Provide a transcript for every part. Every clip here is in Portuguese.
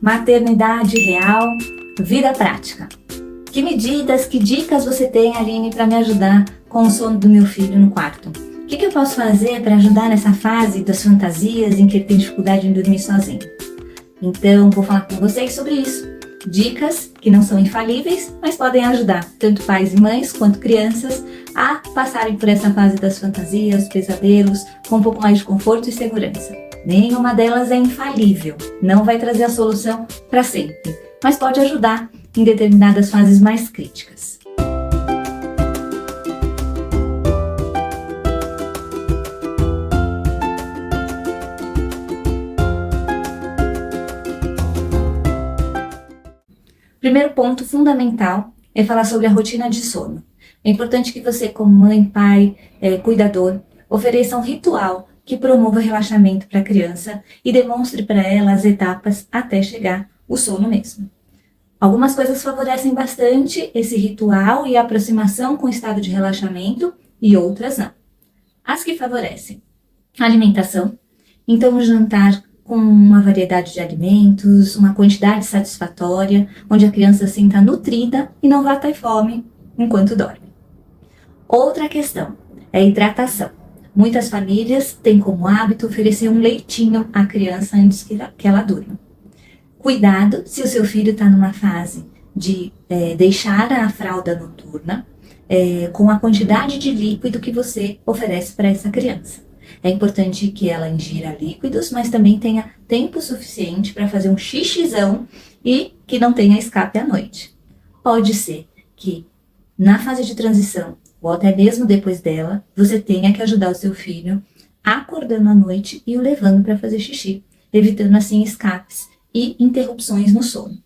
Maternidade real, vida prática. Que medidas, que dicas você tem, Aline, para me ajudar com o sono do meu filho no quarto? O que eu posso fazer para ajudar nessa fase das fantasias em que ele tem dificuldade em dormir sozinho? Então, vou falar com vocês sobre isso. Dicas que não são infalíveis, mas podem ajudar tanto pais e mães quanto crianças a passarem por essa fase das fantasias, pesadelos, com um pouco mais de conforto e segurança. Nenhuma delas é infalível, não vai trazer a solução para sempre, mas pode ajudar em determinadas fases mais críticas. Primeiro ponto fundamental é falar sobre a rotina de sono. É importante que você, como mãe, pai, cuidador, ofereça um ritual que promova relaxamento para a criança e demonstre para ela as etapas até chegar o sono mesmo. Algumas coisas favorecem bastante esse ritual e a aproximação com o estado de relaxamento e outras não. As que favorecem: a alimentação, então um jantar com uma variedade de alimentos, uma quantidade satisfatória, onde a criança se sinta nutrida e não vá ter fome enquanto dorme. Outra questão é a hidratação. Muitas famílias têm como hábito oferecer um leitinho à criança antes que ela durma. Cuidado se o seu filho está numa fase de deixar a fralda noturna com a quantidade de líquido que você oferece para essa criança. É importante que ela ingira líquidos, mas também tenha tempo suficiente para fazer um xixizão e que não tenha escape à noite. Pode ser que na fase de transição, ou até mesmo depois dela, você tenha que ajudar o seu filho acordando à noite e o levando para fazer xixi, evitando assim escapes e interrupções no sono.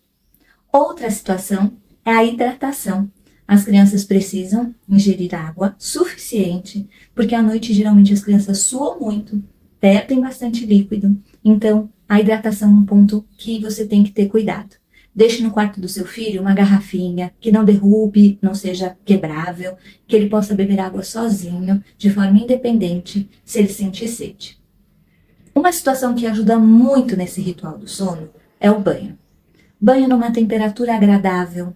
Outra situação é a hidratação. As crianças precisam ingerir água suficiente, porque à noite geralmente as crianças suam muito, perdem bastante líquido, então a hidratação é um ponto que você tem que ter cuidado. Deixe no quarto do seu filho uma garrafinha que não derrube, não seja quebrável, que ele possa beber água sozinho, de forma independente, se ele sentir sede. Uma situação que ajuda muito nesse ritual do sono é o banho. Banho numa temperatura agradável,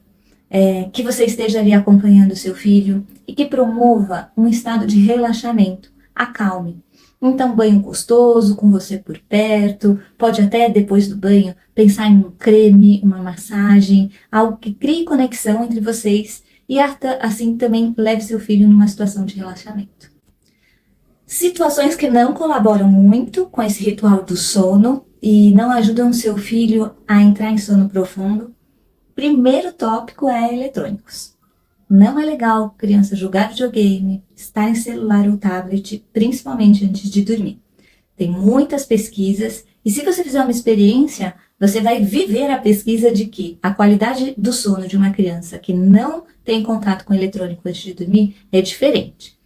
que você esteja ali acompanhando o seu filho e que promova um estado de relaxamento, acalme. Então, banho gostoso, com você por perto, pode até depois do banho pensar em um creme, uma massagem, algo que crie conexão entre vocês e assim também leve seu filho numa situação de relaxamento. Situações que não colaboram muito com esse ritual do sono e não ajudam o seu filho a entrar em sono profundo. Primeiro tópico é eletrônicos. Não é legal criança jogar videogame, estar em celular ou tablet, principalmente antes de dormir. Tem muitas pesquisas e se você fizer uma experiência, você vai viver a pesquisa de que a qualidade do sono de uma criança que não tem contato com eletrônico antes de dormir é diferente.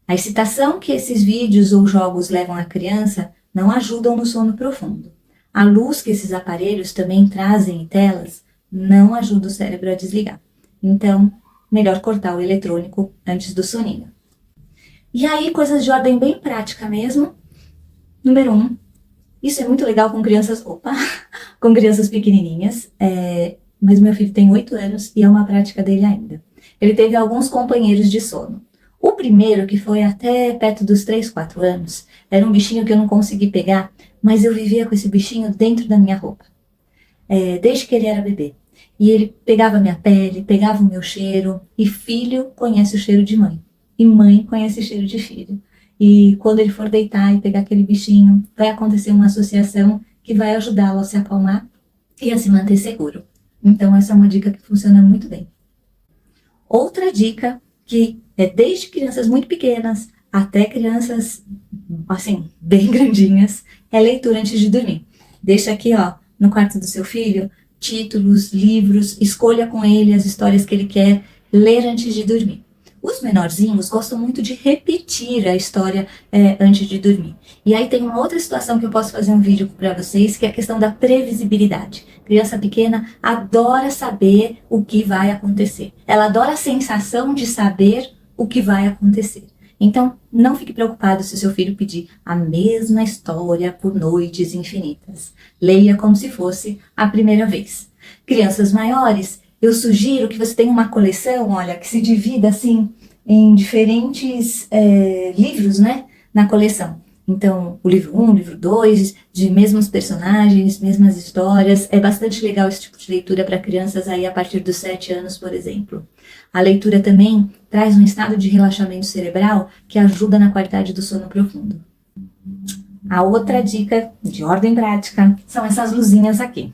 A excitação que esses vídeos ou jogos levam à criança não ajudam no sono profundo. A luz que esses aparelhos também trazem em telas não ajuda o cérebro a desligar. Então, melhor cortar o eletrônico antes do soninho. E aí, coisas de ordem bem prática mesmo. Número 1, isso é muito legal com crianças, com crianças pequenininhas, mas meu filho tem 8 anos e é uma prática dele ainda. Ele teve alguns companheiros de sono. O primeiro, que foi até perto dos 3, 4 anos, era um bichinho que eu não consegui pegar, mas eu vivia com esse bichinho dentro da minha roupa, desde que ele era bebê. E ele pegava minha pele, pegava o meu cheiro, e filho conhece o cheiro de mãe, e mãe conhece o cheiro de filho. E quando ele for deitar e pegar aquele bichinho, vai acontecer uma associação que vai ajudá-lo a se acalmar e a se manter seguro. Então essa é uma dica que funciona muito bem. Outra dica, que é desde crianças muito pequenas até crianças, assim, bem grandinhas, é leitura antes de dormir. Deixa aqui, no quarto do seu filho, títulos, livros, escolha com ele as histórias que ele quer ler antes de dormir. Os menorzinhos gostam muito de repetir a história antes de dormir. E aí tem uma outra situação que eu posso fazer um vídeo para vocês, que é a questão da previsibilidade. Criança pequena adora saber o que vai acontecer. Ela adora a sensação de saber o que vai acontecer. Então, não fique preocupado se o seu filho pedir a mesma história por noites infinitas. Leia como se fosse a primeira vez. Crianças maiores, eu sugiro que você tenha uma coleção, olha, que se divida assim em diferentes livros, né, na coleção. Então, o livro 1, o livro 2, de mesmos personagens, mesmas histórias. É bastante legal esse tipo de leitura para crianças aí a partir dos 7 anos, por exemplo. A leitura também traz um estado de relaxamento cerebral que ajuda na qualidade do sono profundo. A outra dica de ordem prática são essas luzinhas aqui.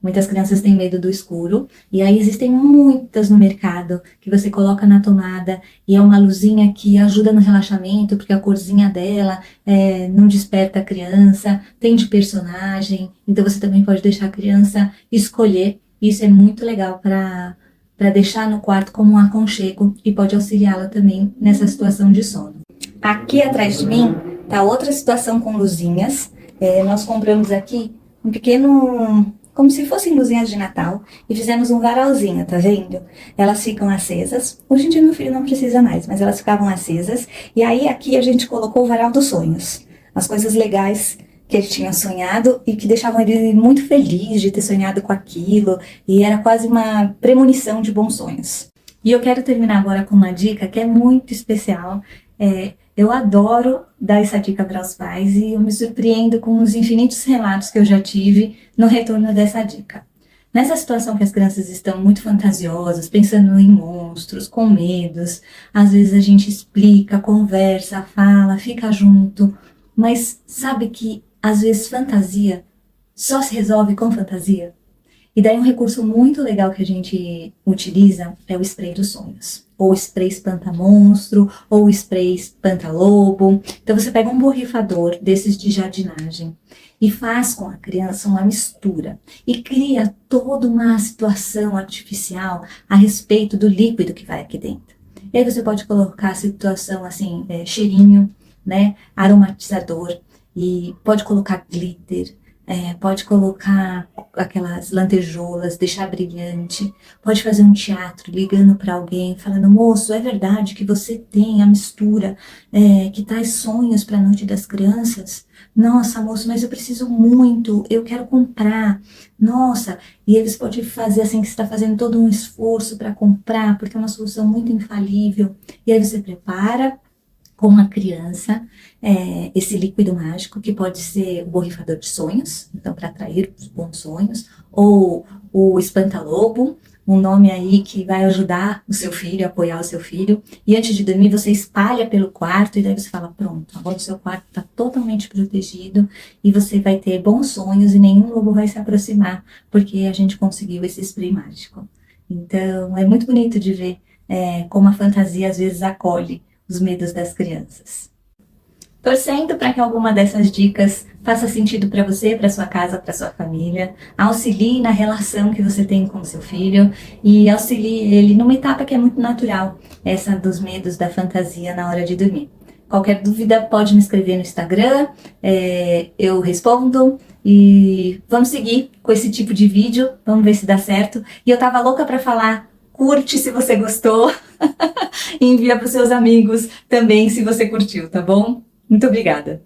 Muitas crianças têm medo do escuro e aí existem muitas no mercado que você coloca na tomada e é uma luzinha que ajuda no relaxamento porque a corzinha dela não desperta a criança, tem de personagem, então você também pode deixar a criança escolher. Isso é muito legal para deixar no quarto como um aconchego e pode auxiliá-la também nessa situação de sono. Aqui atrás de mim está outra situação com luzinhas. Nós compramos aqui um pequeno, como se fossem luzinhas de Natal, e fizemos um varalzinho, tá vendo? Elas ficam acesas. Hoje em dia meu filho não precisa mais, mas elas ficavam acesas. E aí aqui a gente colocou o varal dos sonhos. As coisas legais que ele tinha sonhado e que deixavam ele muito feliz de ter sonhado com aquilo. E era quase uma premonição de bons sonhos. E eu quero terminar agora com uma dica que é muito especial. Eu adoro dar essa dica para os pais e eu me surpreendo com os infinitos relatos que eu já tive no retorno dessa dica. Nessa situação que as crianças estão muito fantasiosas, pensando em monstros, com medos, às vezes a gente explica, conversa, fala, fica junto, mas sabe que às vezes fantasia só se resolve com fantasia? E daí um recurso muito legal que a gente utiliza é o spray dos sonhos. Ou spray espanta-monstro, ou spray espanta-lobo. Então você pega um borrifador desses de jardinagem e faz com a criança uma mistura. E cria toda uma situação artificial a respeito do líquido que vai aqui dentro. E aí você pode colocar a situação assim, cheirinho, né, aromatizador. E pode colocar glitter. Pode colocar aquelas lantejoulas, deixar brilhante, pode fazer um teatro ligando para alguém, falando, moço, é verdade que você tem a mistura que traz sonhos para a noite das crianças? Nossa, moço, mas eu preciso muito, eu quero comprar, nossa, e eles podem fazer assim que você está fazendo todo um esforço para comprar, porque é uma solução muito infalível, e aí você prepara com a criança esse líquido mágico, que pode ser o borrifador de sonhos, então para atrair os bons sonhos, ou o espanta-lobo, um nome aí que vai ajudar o seu filho, apoiar o seu filho, e antes de dormir você espalha pelo quarto, e daí você fala, pronto, agora o seu quarto está totalmente protegido, e você vai ter bons sonhos, e nenhum lobo vai se aproximar, porque a gente conseguiu esse spray mágico. Então, é muito bonito de ver como a fantasia às vezes acolhe os medos das crianças. Torcendo para que alguma dessas dicas faça sentido para você, para sua casa, para sua família, auxilie na relação que você tem com seu filho e auxilie ele numa etapa que é muito natural, essa dos medos da fantasia na hora de dormir. Qualquer dúvida pode me escrever no Instagram, eu respondo e vamos seguir com esse tipo de vídeo, vamos ver se dá certo. E eu tava louca para falar, curte se você gostou e envia para os seus amigos também se você curtiu, tá bom? Muito obrigada!